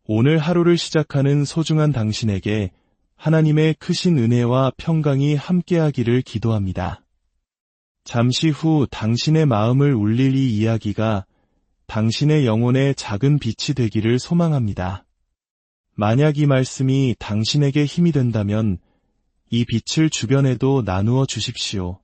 오늘 하루를 시작하는 소중한 당신에게 하나님의 크신 은혜와 평강이 함께하기를 기도합니다. 잠시 후 당신의 마음을 울릴 이 이야기가 당신의 영혼의 작은 빛이 되기를 소망합니다. 만약 이 말씀이 당신에게 힘이 된다면 이 빛을 주변에도 나누어 주십시오.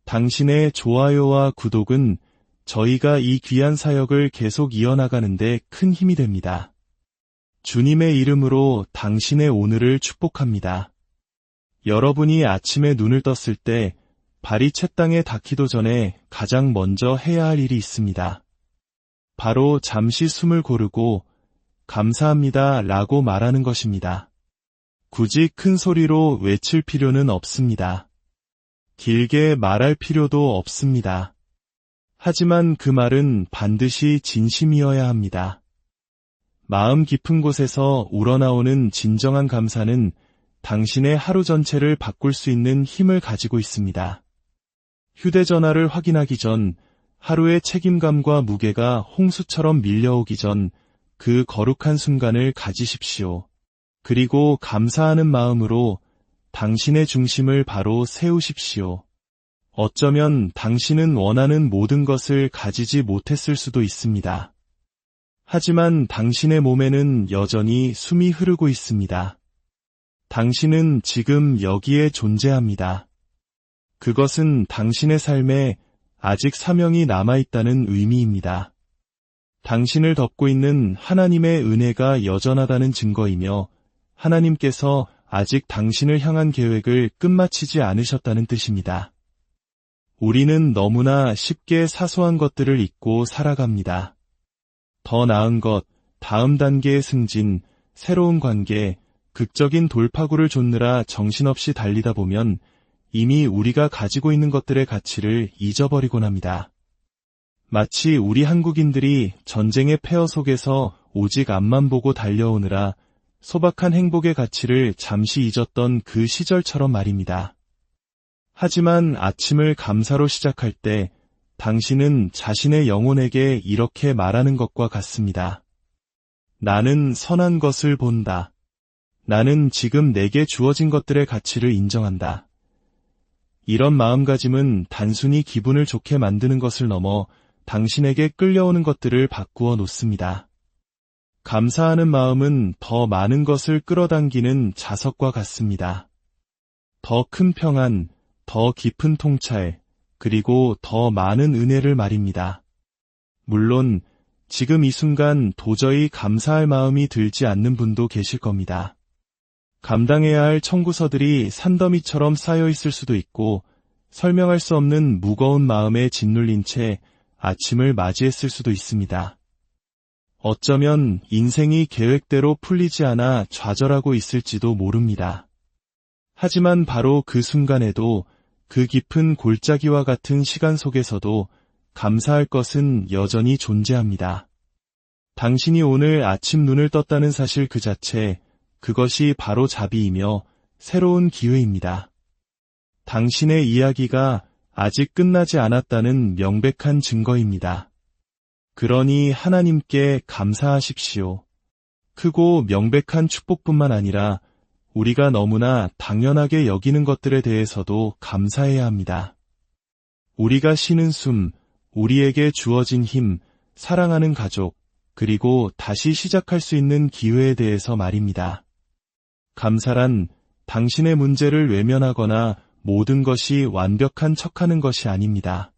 당신의 좋아요와 구독은 저희가 이 귀한 사역을 계속 이어나가는데 큰 힘이 됩니다. 주님의 이름으로 당신의 오늘을 축복합니다. 여러분이 아침에 눈을 떴을 때 발이 채땅에 닿기도 전에 가장 먼저 해야 할 일이 있습니다. 바로 잠시 숨을 고르고 감사합니다 라고 말하는 것입니다. 굳이 큰 소리로 외칠 필요는 없습니다. 길게 말할 필요도 없습니다. 하지만 그 말은 반드시 진심이어야 합니다. 마음 깊은 곳에서 우러나오는 진정한 감사는 당신의 하루 전체를 바꿀 수 있는 힘을 가지고 있습니다. 휴대전화를 확인하기 전, 하루의 책임감과 무게가 홍수처럼 밀려오기 전 그 거룩한 순간을 가지십시오. 그리고 감사하는 마음으로 당신의 중심을 바로 세우십시오. 어쩌면 당신은 원하는 모든 것을 가지지 못했을 수도 있습니다. 하지만 당신의 몸에는 여전히 숨이 흐르고 있습니다. 당신은 지금 여기에 존재합니다. 그것은 당신의 삶에 아직 사명이 남아있다는 의미입니다. 당신을 덮고 있는 하나님의 은혜가 여전하다는 증거이며 하나님께서 아직 당신을 향한 계획을 끝마치지 않으셨다는 뜻입니다. 우리는 너무나 쉽게 사소한 것들을 잊고 살아갑니다. 더 나은 것, 다음 단계의 승진, 새로운 관계, 극적인 돌파구를 좇느라 정신없이 달리다 보면 이미 우리가 가지고 있는 것들의 가치를 잊어버리곤 합니다. 마치 우리 한국인들이 전쟁의 폐허 속에서 오직 앞만 보고 달려오느라 소박한 행복의 가치를 잠시 잊었던 그 시절처럼 말입니다. 하지만 아침을 감사로 시작할 때 당신은 자신의 영혼에게 이렇게 말하는 것과 같습니다. 나는 선한 것을 본다. 나는 지금 내게 주어진 것들의 가치를 인정한다. 이런 마음가짐은 단순히 기분을 좋게 만드는 것을 넘어 당신에게 끌려오는 것들을 바꾸어 놓습니다. 감사하는 마음은 더 많은 것을 끌어당기는 자석과 같습니다. 더 큰 평안, 더 깊은 통찰, 그리고 더 많은 은혜를 말입니다. 물론 지금 이 순간 도저히 감사할 마음이 들지 않는 분도 계실 겁니다. 감당해야 할 청구서들이 산더미처럼 쌓여 있을 수도 있고 설명할 수 없는 무거운 마음에 짓눌린 채 아침을 맞이했을 수도 있습니다. 어쩌면 인생이 계획대로 풀리지 않아 좌절하고 있을지도 모릅니다. 하지만 바로 그 순간에도 그 깊은 골짜기와 같은 시간 속에서도 감사할 것은 여전히 존재합니다. 당신이 오늘 아침 눈을 떴다는 사실 그 자체, 그것이 바로 자비이며 새로운 기회입니다. 당신의 이야기가 아직 끝나지 않았다는 명백한 증거입니다. 그러니 하나님께 감사하십시오. 크고 명백한 축복뿐만 아니라 우리가 너무나 당연하게 여기는 것들에 대해서도 감사해야 합니다. 우리가 쉬는 숨, 우리에게 주어진 힘, 사랑하는 가족, 그리고 다시 시작할 수 있는 기회에 대해서 말입니다. 감사란 당신의 문제를 외면하거나 모든 것이 완벽한 척하는 것이 아닙니다.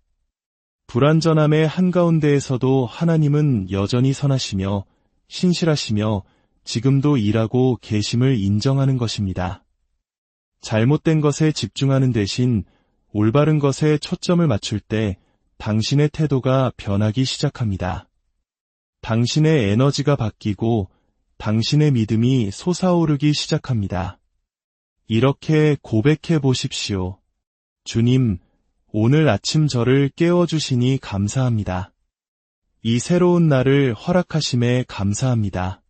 불완전함의 한가운데에서도 하나님은 여전히 선하시며 신실하시며 지금도 일하고 계심을 인정하는 것입니다. 잘못된 것에 집중하는 대신 올바른 것에 초점을 맞출 때 당신의 태도가 변하기 시작합니다. 당신의 에너지가 바뀌고 당신의 믿음이 솟아오르기 시작합니다. 이렇게 고백해 보십시오. 주님, 오늘 아침 저를 깨워주시니 감사합니다. 이 새로운 날을 허락하심에 감사합니다.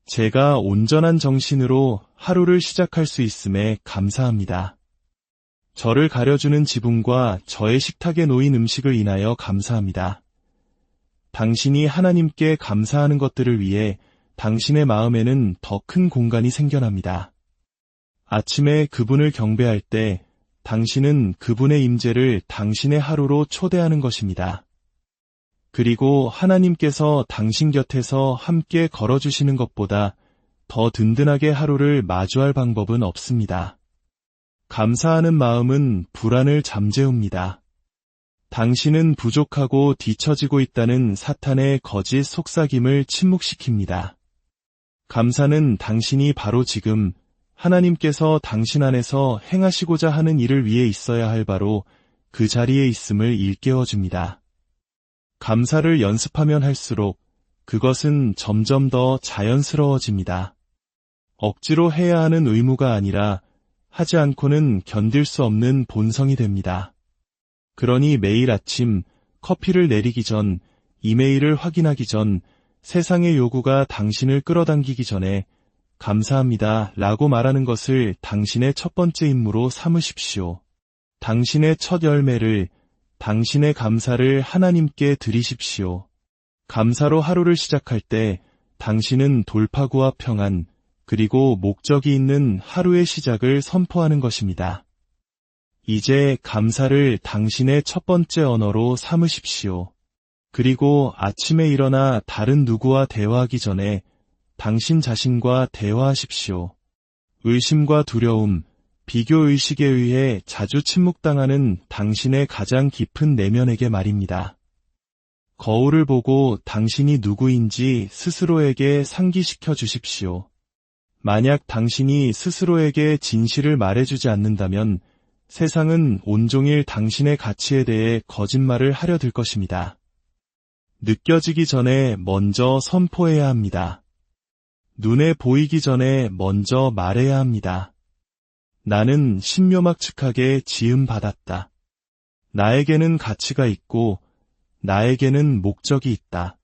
제가 온전한 정신으로 하루를 시작할 수 있음에 감사합니다. 저를 가려주는 지붕과 저의 식탁에 놓인 음식을 인하여 감사합니다. 당신이 하나님께 감사하는 것들을 위해 당신의 마음에는 더 큰 공간이 생겨납니다. 아침에 그분을 경배할 때 당신은 그분의 임재를 당신의 하루로 초대하는 것입니다. 그리고 하나님께서 당신 곁에서 함께 걸어주시는 것보다 더 든든하게 하루를 마주할 방법은 없습니다. 감사하는 마음은 불안을 잠재웁니다. 당신은 부족하고 뒤처지고 있다는 사탄의 거짓 속삭임을 침묵시킵니다. 감사는 당신이 바로 지금 하나님께서 당신 안에서 행하시고자 하는 일을 위해 있어야 할 바로 그 자리에 있음을 일깨워줍니다. 감사를 연습하면 할수록 그것은 점점 더 자연스러워집니다. 억지로 해야 하는 의무가 아니라 하지 않고는 견딜 수 없는 본성이 됩니다. 그러니 매일 아침 커피를 내리기 전, 이메일을 확인하기 전, 세상의 요구가 당신을 끌어당기기 전에 감사합니다 라고 말하는 것을 당신의 첫 번째 임무로 삼으십시오. 당신의 첫 열매를, 당신의 감사를 하나님께 드리십시오. 감사로 하루를 시작할 때 당신은 돌파구와 평안, 그리고 목적이 있는 하루의 시작을 선포하는 것입니다. 이제 감사를 당신의 첫 번째 언어로 삼으십시오. 그리고 아침에 일어나 다른 누구와 대화하기 전에 당신 자신과 대화하십시오. 의심과 두려움, 비교의식에 의해 자주 침묵당하는 당신의 가장 깊은 내면에게 말입니다. 거울을 보고 당신이 누구인지 스스로에게 상기시켜 주십시오. 만약 당신이 스스로에게 진실을 말해주지 않는다면 세상은 온종일 당신의 가치에 대해 거짓말을 하려 들 것입니다. 느껴지기 전에 먼저 선포해야 합니다. 눈에 보이기 전에 먼저 말해야 합니다. 나는 신묘막측하게 지음받았다. 나에게는 가치가 있고 나에게는 목적이 있다.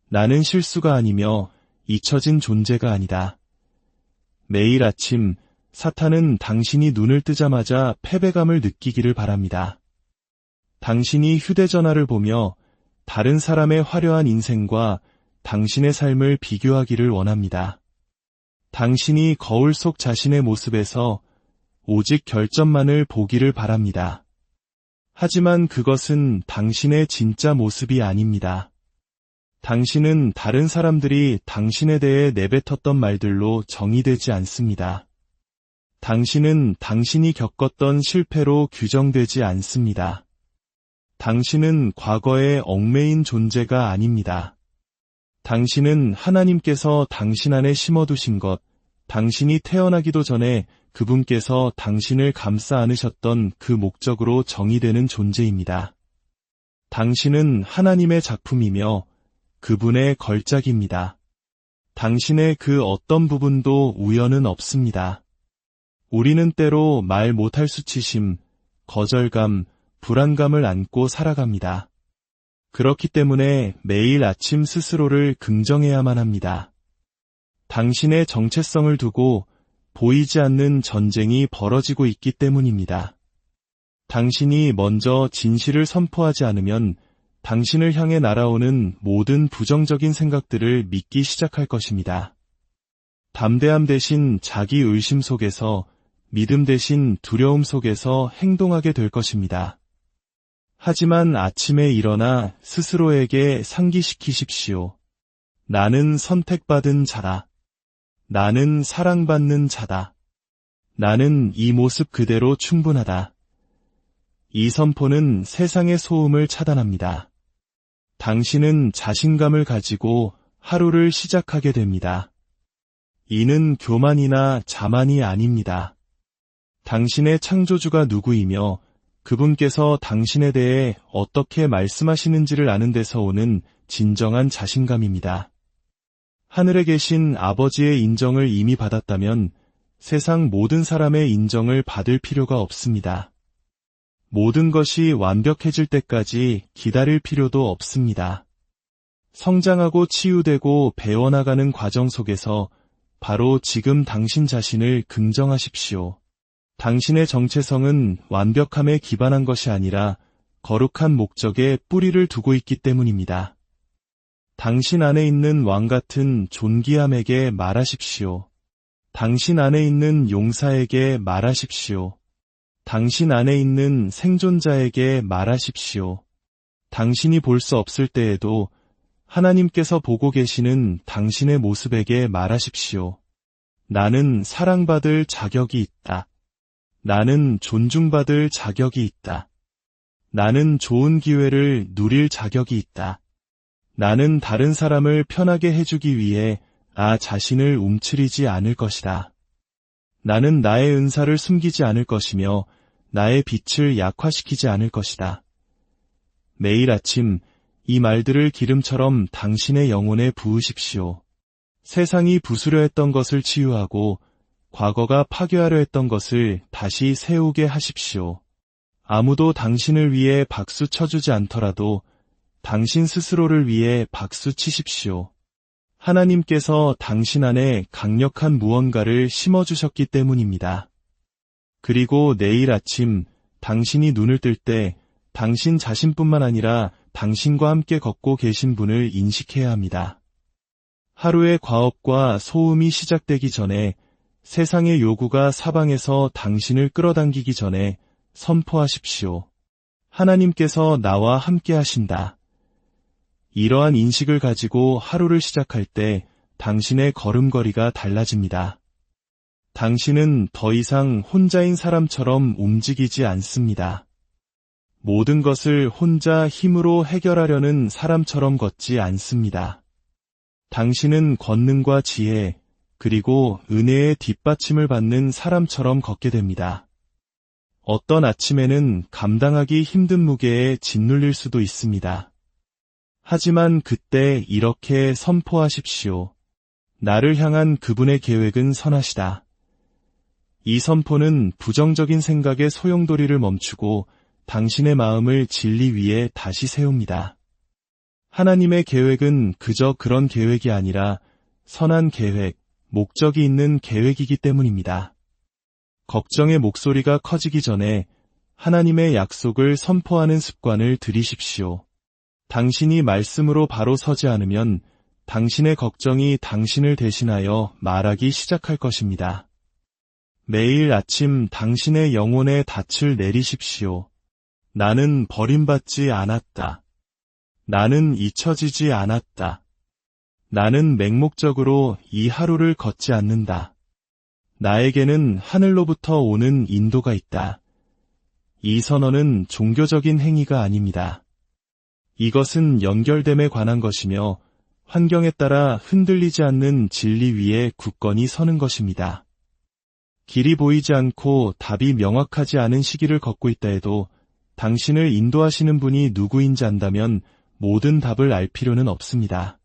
나는 실수가 아니며 잊혀진 존재가 아니다. 매일 아침 사탄은 당신이 눈을 뜨자마자 패배감을 느끼기를 바랍니다. 당신이 휴대전화를 보며 다른 사람의 화려한 인생과 당신의 삶을 비교하기를 원합니다. 당신이 거울 속 자신의 모습에서 오직 결점만을 보기를 바랍니다. 하지만 그것은 당신의 진짜 모습이 아닙니다. 당신은 다른 사람들이 당신에 대해 내뱉었던 말들로 정의되지 않습니다. 당신은 당신이 겪었던 실패로 규정되지 않습니다. 당신은 과거에 얽매인 존재가 아닙니다. 당신은 하나님께서 당신 안에 심어두신 것, 당신이 태어나기도 전에 그분께서 당신을 감싸 안으셨던 그 목적으로 정의되는 존재입니다. 당신은 하나님의 작품이며 그분의 걸작입니다. 당신의 그 어떤 부분도 우연은 없습니다. 우리는 때로 말 못할 수치심, 거절감, 불안감을 안고 살아갑니다. 그렇기 때문에 매일 아침 스스로를 긍정해야만 합니다. 당신의 정체성을 두고 보이지 않는 전쟁이 벌어지고 있기 때문입니다. 당신이 먼저 진실을 선포하지 않으면 당신을 향해 날아오는 모든 부정적인 생각들을 믿기 시작할 것입니다. 담대함 대신 자기 의심 속에서, 믿음 대신 두려움 속에서 행동하게 될 것입니다. 하지만 아침에 일어나 스스로에게 상기시키십시오. 나는 선택받은 자다. 나는 사랑받는 자다. 나는 이 모습 그대로 충분하다. 이 선포는 세상의 소음을 차단합니다. 당신은 자신감을 가지고 하루를 시작하게 됩니다. 이는 교만이나 자만이 아닙니다. 당신의 창조주가 누구이며 그분께서 당신에 대해 어떻게 말씀하시는지를 아는 데서 오는 진정한 자신감입니다. 하늘에 계신 아버지의 인정을 이미 받았다면 세상 모든 사람의 인정을 받을 필요가 없습니다. 모든 것이 완벽해질 때까지 기다릴 필요도 없습니다. 성장하고 치유되고 배워나가는 과정 속에서 바로 지금 당신 자신을 긍정하십시오. 당신의 정체성은 완벽함에 기반한 것이 아니라 거룩한 목적에 뿌리를 두고 있기 때문입니다. 당신 안에 있는 왕 같은 존귀함에게 말하십시오. 당신 안에 있는 용사에게 말하십시오. 당신 안에 있는 생존자에게 말하십시오. 당신이 볼 수 없을 때에도 하나님께서 보고 계시는 당신의 모습에게 말하십시오. 나는 사랑받을 자격이 있다. 나는 존중받을 자격이 있다. 나는 좋은 기회를 누릴 자격이 있다. 나는 다른 사람을 편하게 해주기 위해 나 자신을 움츠리지 않을 것이다. 나는 나의 은사를 숨기지 않을 것이며 나의 빛을 약화시키지 않을 것이다. 매일 아침 이 말들을 기름처럼 당신의 영혼에 부으십시오. 세상이 부수려 했던 것을 치유하고 과거가 파괴하려 했던 것을 다시 세우게 하십시오. 아무도 당신을 위해 박수 쳐주지 않더라도 당신 스스로를 위해 박수 치십시오. 하나님께서 당신 안에 강력한 무언가를 심어주셨기 때문입니다. 그리고 내일 아침 당신이 눈을 뜰 때 당신 자신뿐만 아니라 당신과 함께 걷고 계신 분을 인식해야 합니다. 하루의 과업과 소음이 시작되기 전에 세상의 요구가 사방에서 당신을 끌어당기기 전에 선포하십시오. 하나님께서 나와 함께 하신다. 이러한 인식을 가지고 하루를 시작할 때 당신의 걸음걸이가 달라집니다. 당신은 더 이상 혼자인 사람처럼 움직이지 않습니다. 모든 것을 혼자 힘으로 해결하려는 사람처럼 걷지 않습니다. 당신은 권능과 지혜, 그리고 은혜의 뒷받침을 받는 사람처럼 걷게 됩니다. 어떤 아침에는 감당하기 힘든 무게에 짓눌릴 수도 있습니다. 하지만 그때 이렇게 선포하십시오. 나를 향한 그분의 계획은 선하시다. 이 선포는 부정적인 생각의 소용돌이를 멈추고 당신의 마음을 진리 위에 다시 세웁니다. 하나님의 계획은 그저 그런 계획이 아니라 선한 계획, 목적이 있는 계획이기 때문입니다. 걱정의 목소리가 커지기 전에 하나님의 약속을 선포하는 습관을 들이십시오. 당신이 말씀으로 바로 서지 않으면 당신의 걱정이 당신을 대신하여 말하기 시작할 것입니다. 매일 아침 당신의 영혼의 닻을 내리십시오. 나는 버림받지 않았다. 나는 잊혀지지 않았다. 나는 맹목적으로 이 하루를 걷지 않는다. 나에게는 하늘로부터 오는 인도가 있다. 이 선언은 종교적인 행위가 아닙니다. 이것은 연결됨에 관한 것이며 환경에 따라 흔들리지 않는 진리 위에 굳건히 서는 것입니다. 길이 보이지 않고 답이 명확하지 않은 시기를 걷고 있다 해도 당신을 인도하시는 분이 누구인지 안다면 모든 답을 알 필요는 없습니다.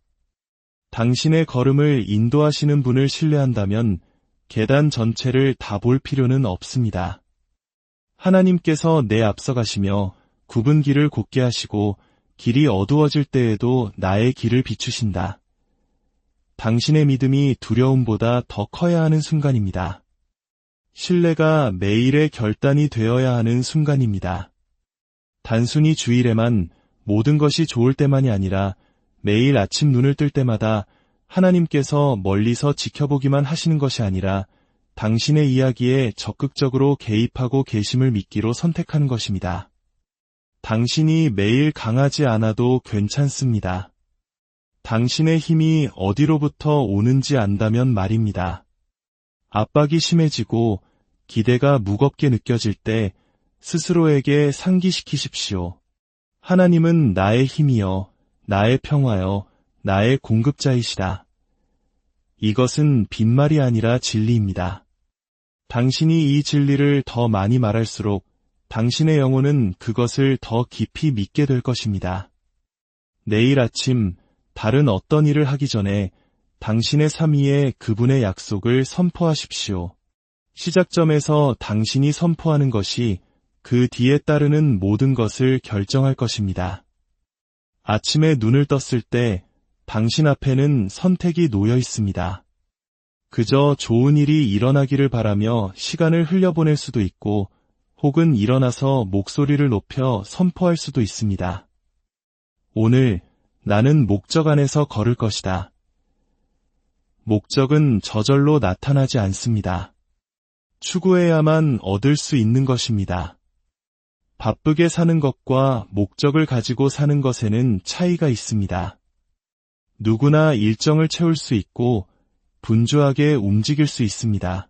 당신의 걸음을 인도하시는 분을 신뢰한다면 계단 전체를 다 볼 필요는 없습니다. 하나님께서 내 앞서 가시며 굽은 길을 곧게 하시고 길이 어두워질 때에도 나의 길을 비추신다. 당신의 믿음이 두려움보다 더 커야 하는 순간입니다. 신뢰가 매일의 결단이 되어야 하는 순간입니다. 단순히 주일에만 모든 것이 좋을 때만이 아니라 매일 아침 눈을 뜰 때마다 하나님께서 멀리서 지켜보기만 하시는 것이 아니라 당신의 이야기에 적극적으로 개입하고 계심을 믿기로 선택하는 것입니다. 당신이 매일 강하지 않아도 괜찮습니다. 당신의 힘이 어디로부터 오는지 안다면 말입니다. 압박이 심해지고 기대가 무겁게 느껴질 때 스스로에게 상기시키십시오. 하나님은 나의 힘이여, 나의 평화여, 나의 공급자이시다. 이것은 빈말이 아니라 진리입니다. 당신이 이 진리를 더 많이 말할수록 당신의 영혼은 그것을 더 깊이 믿게 될 것입니다. 내일 아침 다른 어떤 일을 하기 전에 당신의 삶 위에 그분의 약속을 선포하십시오. 시작점에서 당신이 선포하는 것이 그 뒤에 따르는 모든 것을 결정할 것입니다. 아침에 눈을 떴을 때 당신 앞에는 선택이 놓여 있습니다. 그저 좋은 일이 일어나기를 바라며 시간을 흘려보낼 수도 있고 혹은 일어나서 목소리를 높여 선포할 수도 있습니다. 오늘 나는 목적 안에서 걸을 것이다. 목적은 저절로 나타나지 않습니다. 추구해야만 얻을 수 있는 것입니다. 바쁘게 사는 것과 목적을 가지고 사는 것에는 차이가 있습니다. 누구나 일정을 채울 수 있고 분주하게 움직일 수 있습니다.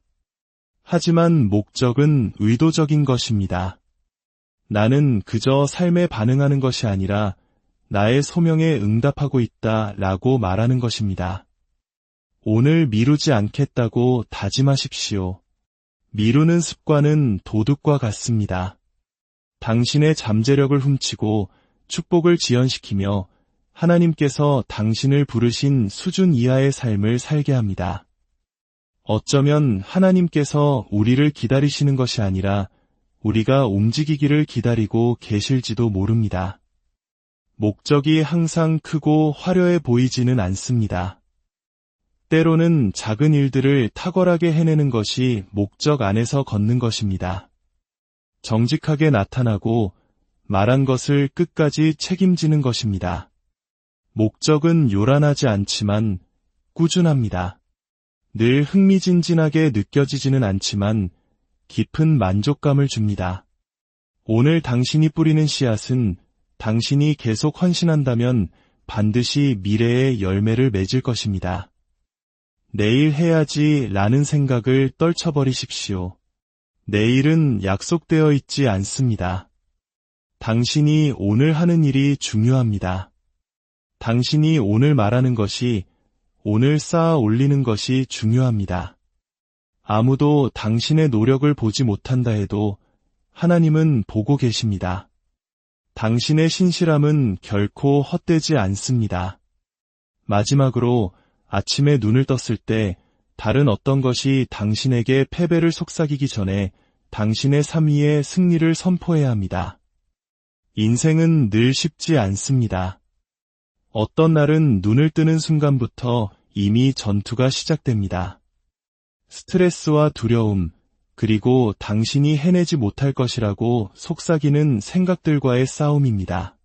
하지만 목적은 의도적인 것입니다. 나는 그저 삶에 반응하는 것이 아니라 나의 소명에 응답하고 있다 라고 말하는 것입니다. 오늘 미루지 않겠다고 다짐하십시오. 미루는 습관은 도둑과 같습니다. 당신의 잠재력을 훔치고 축복을 지연시키며 하나님께서 당신을 부르신 수준 이하의 삶을 살게 합니다. 어쩌면 하나님께서 우리를 기다리시는 것이 아니라 우리가 움직이기를 기다리고 계실지도 모릅니다. 목적이 항상 크고 화려해 보이지는 않습니다. 때로는 작은 일들을 탁월하게 해내는 것이 목적 안에서 걷는 것입니다. 정직하게 나타나고 말한 것을 끝까지 책임지는 것입니다. 목적은 요란하지 않지만 꾸준합니다. 늘 흥미진진하게 느껴지지는 않지만 깊은 만족감을 줍니다. 오늘 당신이 뿌리는 씨앗은 당신이 계속 헌신한다면 반드시 미래의 열매를 맺을 것입니다. 내일 해야지 라는 생각을 떨쳐버리십시오. 내일은 약속되어 있지 않습니다. 당신이 오늘 하는 일이 중요합니다. 당신이 오늘 말하는 것이, 오늘 쌓아 올리는 것이 중요합니다. 아무도 당신의 노력을 보지 못한다 해도 하나님은 보고 계십니다. 당신의 신실함은 결코 헛되지 않습니다. 마지막으로 아침에 눈을 떴을 때 다른 어떤 것이 당신에게 패배를 속삭이기 전에 당신의 3위의 승리를 선포해야 합니다. 인생은 늘 쉽지 않습니다. 어떤 날은 눈을 뜨는 순간부터 이미 전투가 시작됩니다. 스트레스와 두려움, 그리고 당신이 해내지 못할 것이라고 속삭이는 생각들과의 싸움입니다.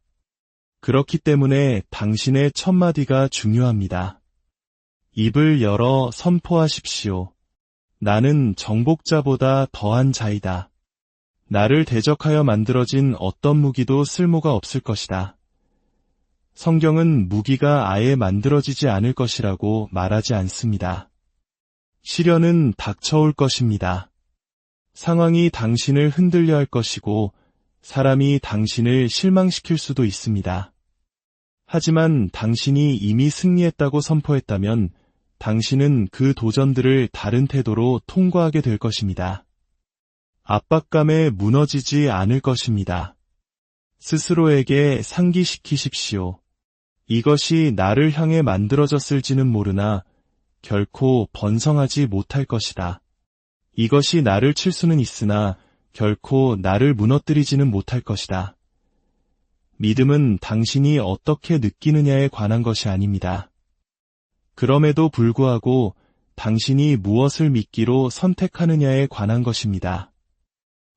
그렇기 때문에 당신의 첫마디가 중요합니다. 입을 열어 선포하십시오. 나는 정복자보다 더한 자이다. 나를 대적하여 만들어진 어떤 무기도 쓸모가 없을 것이다. 성경은 무기가 아예 만들어지지 않을 것이라고 말하지 않습니다. 시련은 닥쳐올 것입니다. 상황이 당신을 흔들려 할 것이고 사람이 당신을 실망시킬 수도 있습니다. 하지만 당신이 이미 승리했다고 선포했다면 당신은 그 도전들을 다른 태도로 통과하게 될 것입니다. 압박감에 무너지지 않을 것입니다. 스스로에게 상기시키십시오. 이것이 나를 향해 만들어졌을지는 모르나 결코 번성하지 못할 것이다. 이것이 나를 칠 수는 있으나 결코 나를 무너뜨리지는 못할 것이다. 믿음은 당신이 어떻게 느끼느냐에 관한 것이 아닙니다. 그럼에도 불구하고 당신이 무엇을 믿기로 선택하느냐에 관한 것입니다.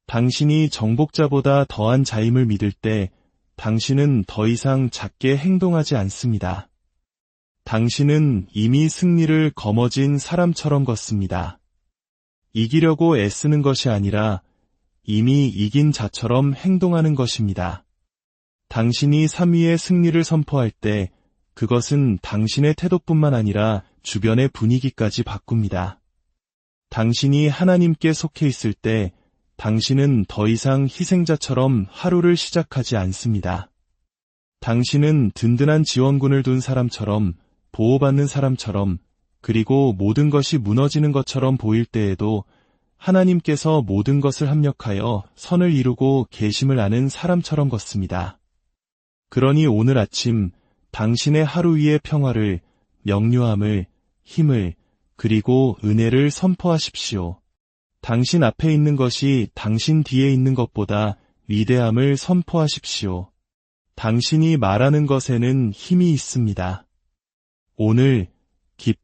당신이 정복자보다 더한 자임을 믿을 때 당신은 더 이상 작게 행동하지 않습니다. 당신은 이미 승리를 거머쥔 사람처럼 걷습니다. 이기려고 애쓰는 것이 아니라 이미 이긴 자처럼 행동하는 것입니다. 당신이 3위의 승리를 선포할 때 그것은 당신의 태도뿐만 아니라 주변의 분위기까지 바꿉니다. 당신이 하나님께 속해 있을 때 당신은 더 이상 희생자처럼 하루를 시작하지 않습니다. 당신은 든든한 지원군을 둔 사람처럼, 보호받는 사람처럼, 그리고 모든 것이 무너지는 것처럼 보일 때에도 하나님께서 모든 것을 합력하여 선을 이루고 계심을 아는 사람처럼 걷습니다. 그러니 오늘 아침 당신의 하루 위의 평화를, 명료함을, 힘을, 그리고 은혜를 선포하십시오. 당신 앞에 있는 것이 당신 뒤에 있는 것보다 위대함을 선포하십시오. 당신이 말하는 것에는 힘이 있습니다. 오늘 기쁨